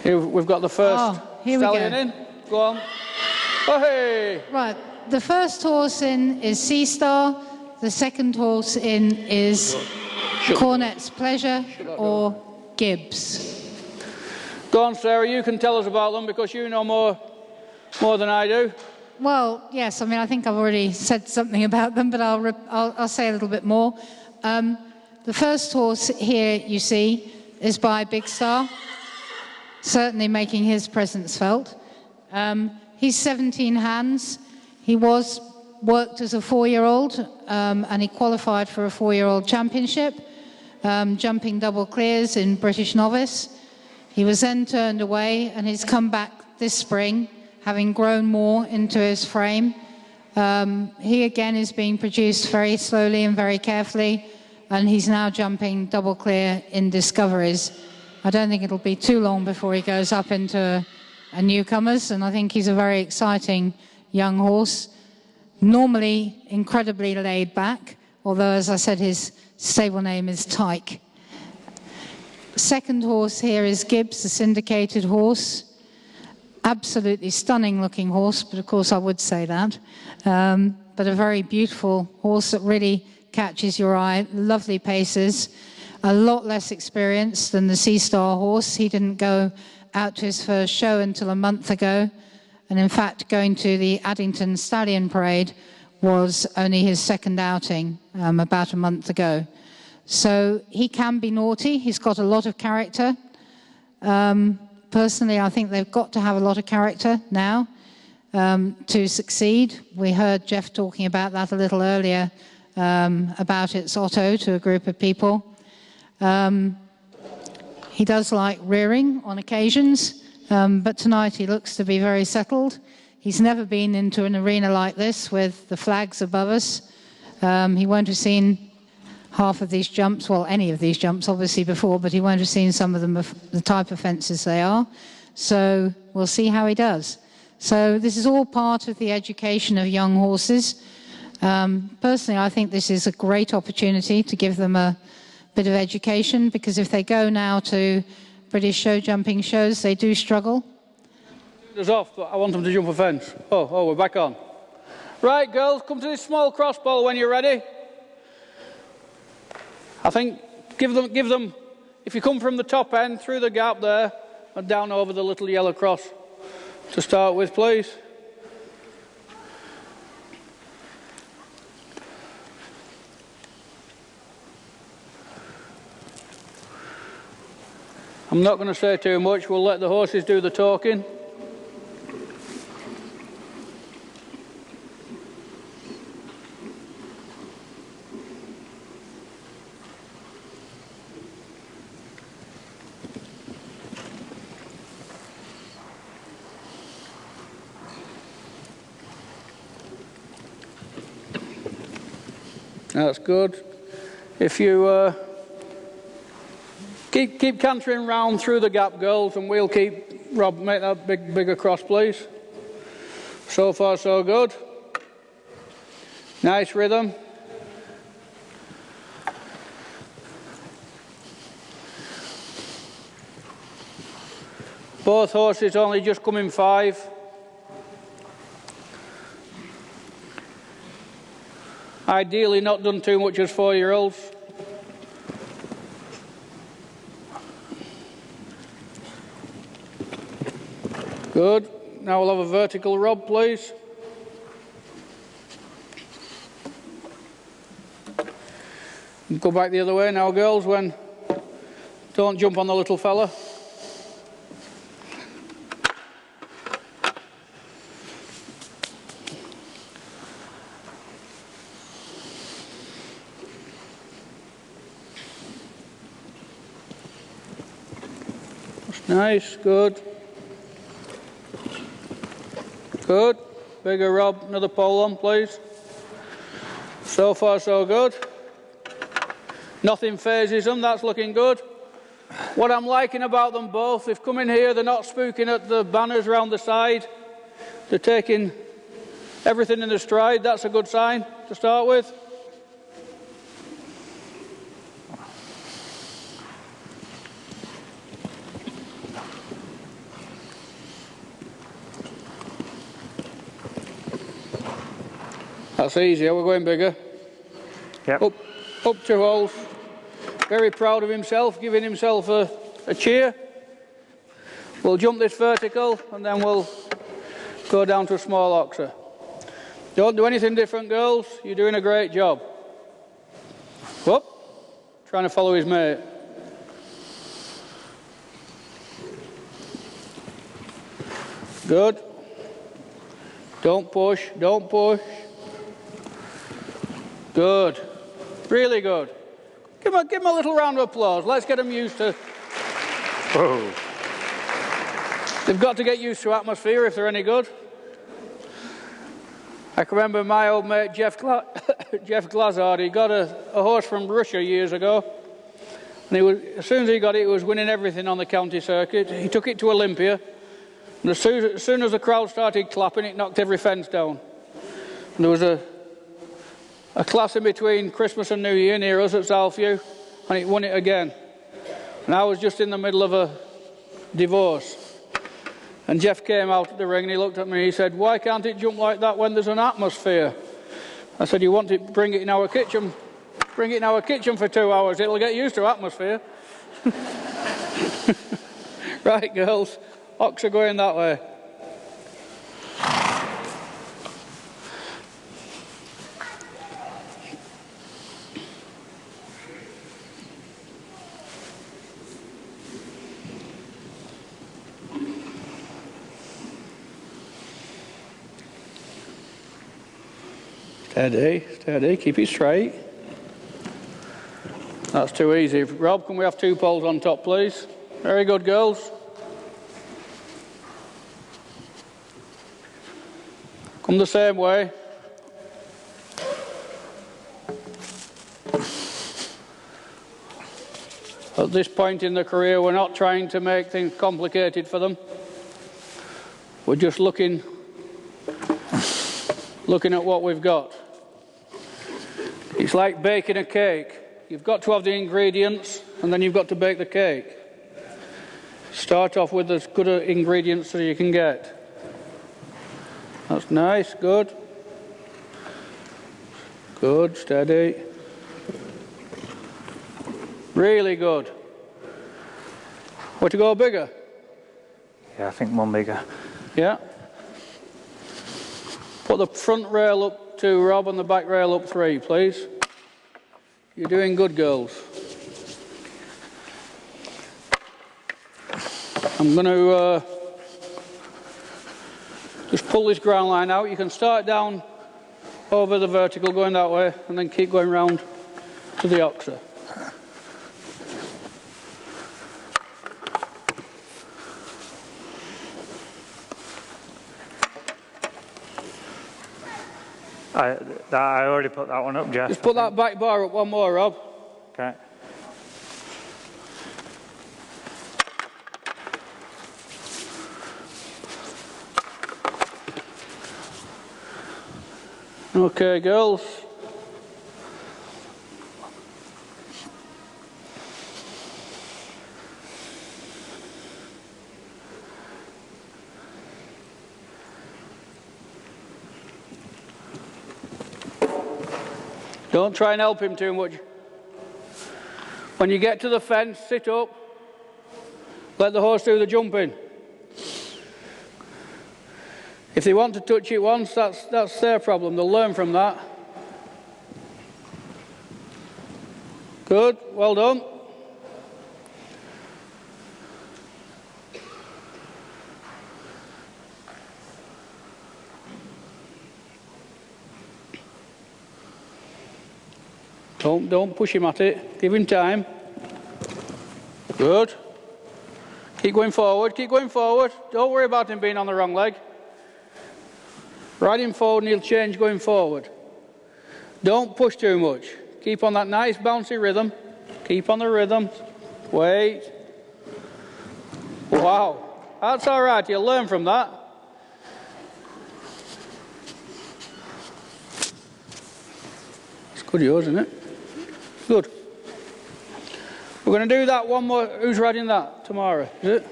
Here we've got the first stallion in. Go on. Oh, hey! Right, the first horse in is Sea Star. The second horse in is Cornet's Pleasure or Gibbs. Go on, Sarah, you can tell us about them because you know more than I do. Well, yes, I mean, I think I've already said something about them, but I'll say a little bit more. The first horse here you see is by Big Star, certainly making his presence felt. He's 17 hands. He worked as a 4-year-old and he qualified for a 4-year-old championship, jumping double clears in British novice. He was then turned away and he's come back this spring, having grown more into his frame. He again is being produced very slowly and very carefully, and he's now jumping double clear in discoveries. I don't think it'll be too long before he goes up into a newcomers, and I think he's a very exciting young horse. Normally incredibly laid back, although, as I said, his stable name is Tyke. Second horse here is Gibbs, the syndicated horse. Absolutely stunning looking horse, but of course I would say that. But a very beautiful horse that really catches your eye, lovely paces, a lot less experienced than the Sea Star horse. He didn't go out to his first show until a month ago, and in fact going to the Addington Stallion Parade was only his second outing about a month ago. So he can be naughty, he's got a lot of character. Personally, I think they've got to have a lot of character now to succeed. We heard Jeff talking about that a little earlier, about its Otto to a group of people. He does like rearing on occasions, but tonight he looks to be very settled. He's never been into an arena like this with the flags above us. He won't have seen half of these jumps, well, any of these jumps obviously before, but he won't have seen some of them, the type of fences they are. So we'll see how he does. So this is all part of the education of young horses. Personally, I think this is a great opportunity to give them a bit of education, because if they go now to British show jumping shows, they do struggle. It's off, but I want them to jump a fence. Oh, we're back on. Right, girls, come to this small crossbow when you're ready. I think give them, if you come from the top end, through the gap there, and down over the little yellow cross to start with, please. I'm not going to say too much, we'll let the horses do the talking. That's good. If you keep cantering round through the gap, girls, and we'll keep Rob, make that bigger cross, please. So far, so good. Nice rhythm. Both horses only just come in 5. Ideally not done too much as 4-year-olds. Good. Now we'll have a vertical, Rob, please. And go back the other way now, girls, don't jump on the little fella. Nice, good. Good. Bigger, Rob. Another pole on, please. So far, so good. Nothing phases them. That's looking good. What I'm liking about them both, they've come in here, they're not spooking at the banners around the side. They're taking everything in their stride. That's a good sign to start with. That's easier, we're going bigger. Yep. Up 2 holes. Very proud of himself, giving himself a cheer. We'll jump this vertical and then we'll go down to a small oxer. Don't do anything different, girls. You're doing a great job. Whoop. Trying to follow his mate. Good. Don't push, don't push. Good. Really good. Give him a little round of applause. Let's get them used to... Whoa. They've got to get used to atmosphere if they're any good. I can remember my old mate Jeff Glazard. He got a horse from Russia years ago. And as soon as he got it, he was winning everything on the county circuit. He took it to Olympia. And as soon as the crowd started clapping, it knocked every fence down. And there was a class in between Christmas and New Year near us at Southview, and it won it again. And I was just in the middle of a divorce. And Jeff came out of the ring and he looked at me and he said, "Why can't it jump like that when there's an atmosphere?" I said, "You want to bring it in our kitchen? Bring it in our kitchen for 2 hours. It'll get used to atmosphere." Right, girls. Ox are going that way. Steady, steady, keep it straight. That's too easy. Rob, can we have 2 poles on top, please? Very good, girls. Come the same way. At this point in the career, we're not trying to make things complicated for them. We're just looking at what we've got. It's like baking a cake. You've got to have the ingredients, and then you've got to bake the cake. Start off with as good ingredients as you can get. That's nice, good. Good, steady. Really good. Want to go bigger? Yeah, I think one bigger. Yeah. Put the front rail up 2, Rob, and the back rail up 3, please. You're doing good, girls. I'm going to just pull this ground line out. You can start down over the vertical, going that way, and then keep going round to the oxer. I already put that one up, Jeff. Just put that back bar up 1 more, Rob. Okay. Okay, girls. Don't try and help him too much. When you get to the fence, sit up. Let the horse do the jumping. If they want to touch it once, that's their problem. They'll learn from that. Good, well done. Don't push him at it. Give him time. Good. Keep going forward, keep going forward. Don't worry about him being on the wrong leg. Ride him forward and he'll change going forward. Don't push too much. Keep on that nice bouncy rhythm. Keep on the rhythm. Wait. Wow. That's all right. You'll learn from that. It's good yours, isn't it? Good. We're going to do that one more. Who's riding that tomorrow? Is it?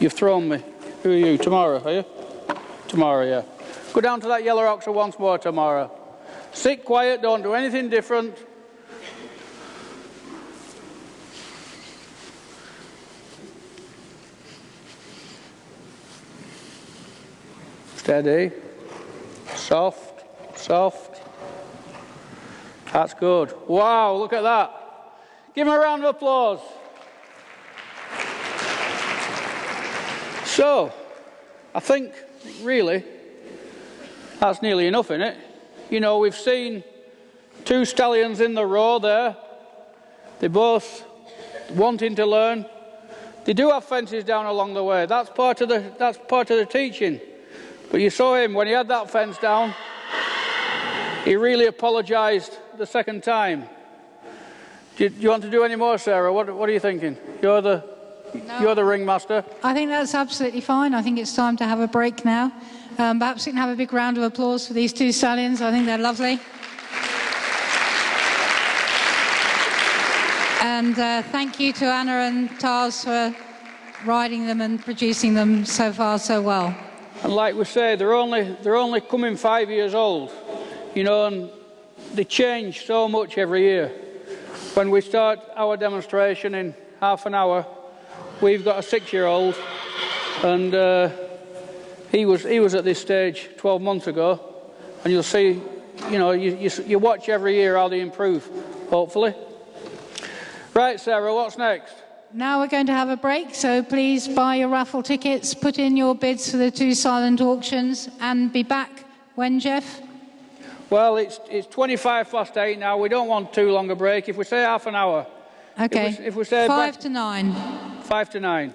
You've thrown me. Who are you? Tomorrow, are you? Tomorrow, yeah. Go down to that yellow oxer once more tomorrow. Sit quiet, don't do anything different. Steady. Soft, soft. That's good. Wow, look at that. Give him a round of applause. So, I think, really, that's nearly enough, isn't it? You know, we've seen two stallions in the row there. They're both wanting to learn. They do have fences down along the way. That's part of the teaching. But you saw him, when he had that fence down, he really apologised the second time. Do you want to do any more, Sarah? What are you thinking? You're the ringmaster. I think that's absolutely fine. I think it's time to have a break now. Perhaps we can have a big round of applause for these two stallions. I think they're lovely. And thank you to Anna and Tars for riding them and producing them so far so well. And like we say, they're only coming 5 years old, you know, and they change so much every year. When we start our demonstration in half an hour, we've got a 6-year-old, and he was at this stage 12 months ago, and you'll see, you know, you watch every year how they improve, hopefully. Right, Sarah, what's next? Now we're going to have a break, so please buy your raffle tickets, put in your bids for the two silent auctions, and be back when, Jeff? Well, it's 8:25 now. We don't want too long a break. If we say half an hour. Okay. If we say 5 to 9. 5 to 9.